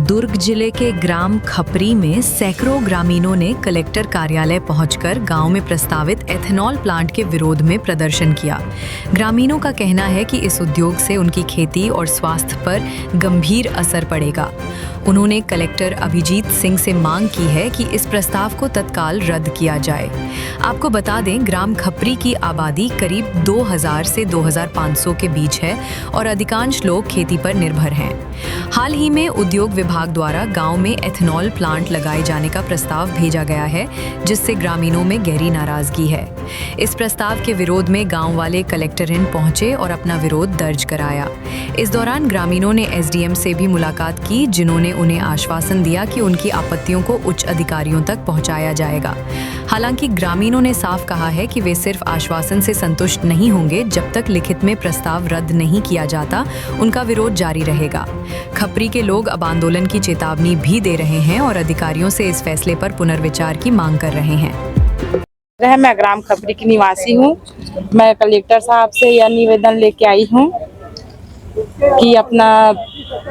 दुर्ग जिले के ग्राम खपरी में सैकड़ों ग्रामीणों ने कलेक्टर कार्यालय पहुंचकर गांव में प्रस्तावित एथेनॉल प्लांट के विरोध में प्रदर्शन किया। ग्रामीणों का कहना है कि इस उद्योग से उनकी खेती और स्वास्थ्य पर गंभीर असर पड़ेगा। उन्होंने कलेक्टर अभिजीत सिंह से मांग की है कि इस प्रस्ताव को तत्काल रद्द किया जाए। आपको बता दें, ग्राम खपरी की आबादी करीब 2000 से 2500 के बीच है और अधिकांश लोग खेती पर निर्भर हैं। हाल ही में उद्योग विभाग द्वारा गांव में एथेनॉल प्लांट लगाए जाने का प्रस्ताव भेजा गया है, जिससे ग्रामीणों में गहरी नाराजगी है। इस प्रस्ताव के विरोध में गांव वाले कलेक्टरेट पहुंचे और अपना विरोध दर्ज कराया। इस दौरान ग्रामीणों ने एसडीएम से भी मुलाकात की, जिन्होंने उन्हें आश्वासन दिया कि उनकी आपत्तियों को उच्च अधिकारियों तक पहुंचाया जाएगा। हालांकि ग्रामीणों ने साफ कहा है कि वे सिर्फ आश्वासन से संतुष्ट नहीं होंगे। जब तक लिखित में प्रस्ताव रद्द नहीं किया जाता, उनका विरोध जारी रहेगा। खपरी के लोग अब आंदोलन की चेतावनी भी दे रहे हैं और अधिकारियों से इस फैसले पर पुनर्विचार की मांग कर रहे हैं। मैं ग्राम खपरी की निवासी हूँ। मैं कलेक्टर साहब से यह निवेदन लेके आई हूँ कि अपना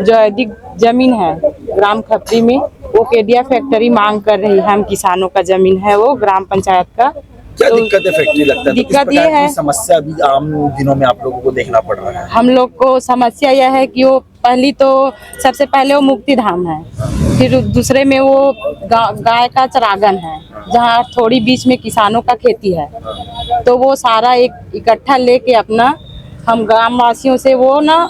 जो अधिक जमीन है ग्राम खपरी में, वो केडिया फैक्ट्री मांग कर रही है। हम किसानों का जमीन है वो ग्राम पंचायत का। क्या दिक्कत है फैक्ट्री लगता है? दिक्कत ये है, समस्या भी आम दिनों में आप लोगों को देखना पड़ रहा है। हम लोग को समस्या यह है कि वो पहली तो सबसे पहले वो मुक्ति धाम है, फिर दूसरे में वो गाय का चरागन है, जहाँ थोड़ी बीच में किसानों का खेती है। तो वो सारा एक इकट्ठा लेके अपना हम ग्राम वासियों से वो ना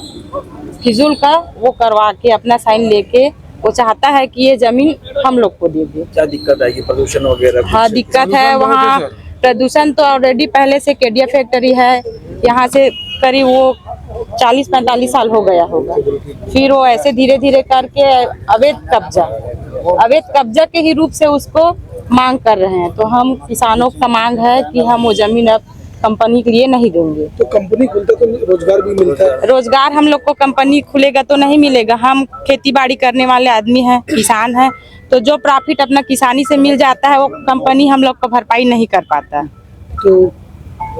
फिजूल का वो करवा के अपना साइन लेके वो चाहता है कि ये जमीन हम लोग को दे दे। क्या दिक्कत है? प्रदूषण वगैरह? हाँ, दिक्कत है। वहाँ प्रदूषण तो ऑलरेडी पहले से केडिया फैक्ट्री है, यहाँ से करीब वो 40-45 साल हो गया होगा। फिर वो ऐसे धीरे धीरे करके अवैध कब्जा के ही रूप से उसको मांग कर रहे हैं। तो हम किसानों का मांग है कि हम वो जमीन अब कंपनी के लिए नहीं देंगे। तो कंपनी खुलता तो रोजगार भी मिलता है? रोजगार हम लोग को कंपनी खुलेगा तो नहीं मिलेगा। हम खेती बाड़ी करने वाले आदमी हैं, किसान हैं, तो जो प्रॉफिट अपना किसानी से मिल जाता है वो कंपनी हम लोग को भरपाई नहीं कर पाता। तो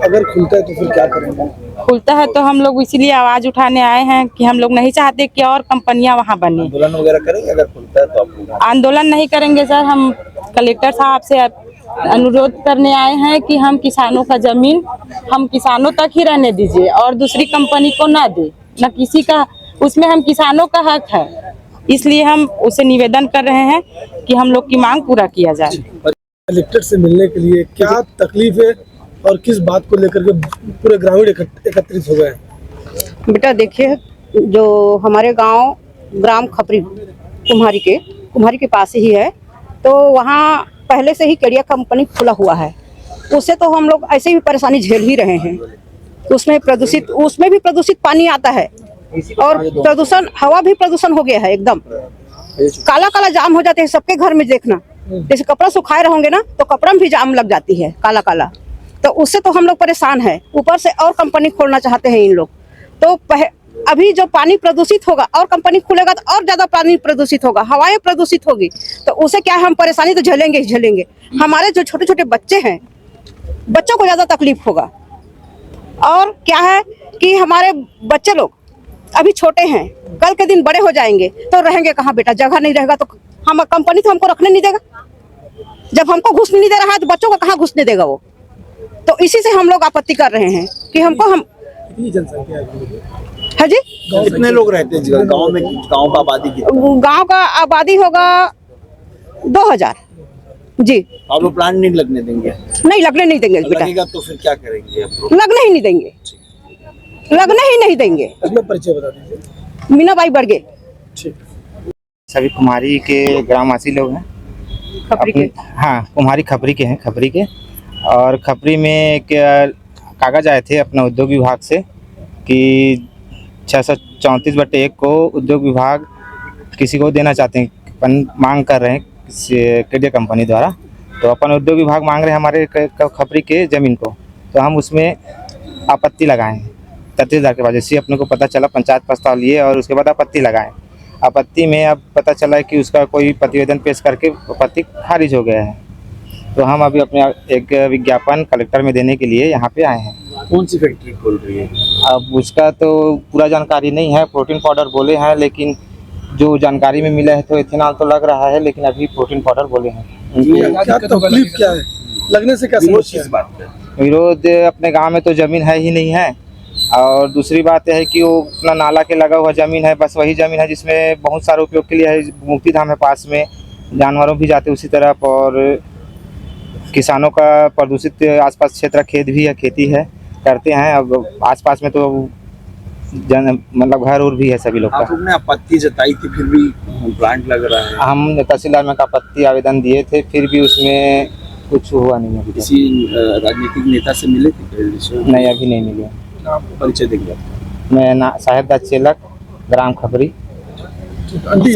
अगर खुलता है तो फिर क्या करेंगे? खुलता है तो हम लोग इसीलिए आवाज उठाने आए हैं कि हम लोग नहीं चाहते कि और कंपनियां वहां बने। आंदोलन वगैरह करेंगे अगर खुलता है तो? आप लोग आंदोलन नहीं करेंगे सर। हम कलेक्टर साहब से अनुरोध करने आए हैं कि हम किसानों का जमीन हम किसानों तक ही रहने दीजिए और दूसरी कंपनी को ना दे, न किसी का। उसमें हम किसानों का हक है, इसलिए हम उसे निवेदन कर रहे हैं कि हम लोग की मांग पूरा किया जाए। कलेक्टर से मिलने के लिए क्या तकलीफ है और किस बात को लेकर के पूरे ग्रामीण एकत्रित हो गए? बेटा देखिए, जो हमारे गांव ग्राम खपरी कुम्हारी के पास ही है, तो वहाँ पहले से ही केडिया कंपनी खुला हुआ है। उससे तो हम लोग ऐसे भी परेशानी झेल ही रहे हैं। उसमें भी प्रदूषित पानी आता है और प्रदूषण, हवा भी प्रदूषण हो गया है। एकदम काला काला जाम हो जाते हैं सबके घर में। देखना, जैसे कपड़ा सुखाए रहोगे ना तो कपड़ा में भी जाम लग जाती है काला काला। तो उससे तो हम लोग परेशान है। ऊपर से और कंपनी खोलना चाहते हैं इन लोग। तो अभी जो पानी प्रदूषित होगा और कंपनी खुलेगा तो और ज्यादा पानी प्रदूषित होगा, हवाएं प्रदूषित होगी। तो उसे क्या हम परेशानी तो झेलेंगे ही झेलेंगे। हमारे जो छोटे छोटे बच्चे हैं, बच्चों को ज्यादा तकलीफ होगा। और क्या है कि हमारे बच्चे लोग अभी छोटे हैं, कल के दिन बड़े हो जाएंगे तो रहेंगे कहाँ बेटा? जगह नहीं रहेगा तो हम कंपनी तो हमको रखने नहीं देगा। जब हमको घुसने नहीं दे रहा है तो बच्चों को कहाँ घुसने देगा वो? तो इसी से हम लोग आपत्ति कर रहे हैं कि हमको कितनी जनसंख्या है जी? कितने लोग रहते हैं गाँव में? गाँव का आबादी कितनी? गाँव का आबादी होगा 2000 जी। आप लोग प्लांट नहीं लगने देंगे? नहीं, लगने नहीं देंगे बेटा। लगेगा तो फिर क्या करेंगे आप लोग? लगने ही नहीं देंगे, लगने ही नहीं देंगे। अपना परिचय बता दीजिए। मीनाबाई बड़गे। सभी कुम्हारी के ग्रामवासी लोग हैं। खपरी के? हाँ, कुम्हारी खपरी के हैं, खपरी के। और खपरी में एक कागज आए थे अपना उद्योग विभाग से कि 634/1 को उद्योग विभाग किसी को देना चाहते हैं, मांग कर रहे हैं केडिया कंपनी द्वारा। तो अपन उद्योग विभाग मांग रहे हैं हमारे खपरी के ज़मीन को। तो हम उसमें आपत्ति लगाए हैं 33,000 के बाद। जैसे अपने को पता चला, पंचायत प्रस्ताव लिए और उसके बाद आपत्ति लगाए। आपत्ति में अब पता चला है कि उसका कोई प्रतिवेदन पेश करके आपत्ति खारिज हो गया है। तो हम अभी अपने एक विज्ञापन कलेक्टर में देने के लिए यहाँ पे आए हैं। कौन सी फैक्ट्री खोल रही है? अब उसका तो पूरा जानकारी नहीं है। प्रोटीन पाउडर बोले हैं, लेकिन जो जानकारी में मिला है तो इथेनॉल तो लग रहा है, लेकिन अभी प्रोटीन पाउडर बोले हैं। क्या तकलीफ क्या है, लगने से क्या समस्या है? बात है विरोध अपने गांव में तो ज़मीन है ही नहीं है, और दूसरी बात यह है कि वो अपना नाला के लगा हुआ ज़मीन है, बस वही ज़मीन है जिसमें बहुत सारे उपयोग के लिए है। मुक्ति धाम है पास में, जानवरों भी जाते उसी तरफ, और किसानों का प्रदूषित आसपास क्षेत्र खेत भी है, खेती है, करते हैं। अब आसपास में तो मतलब घर और भी है सभी लोग आप का। लोग ने आपत्ति जताई थी, फिर भी प्लांट लग रहा है। हम तहसीलदार में आपत्ति आवेदन दिए थे, फिर भी उसमें कुछ हुआ नहीं अभी तक। किसी राजनीतिक नेता से मिले थे? नहीं, अभी नहीं मिले। परिचय देंगे। मैं साहेब दास चेलक, ग्राम खपरी। आंटी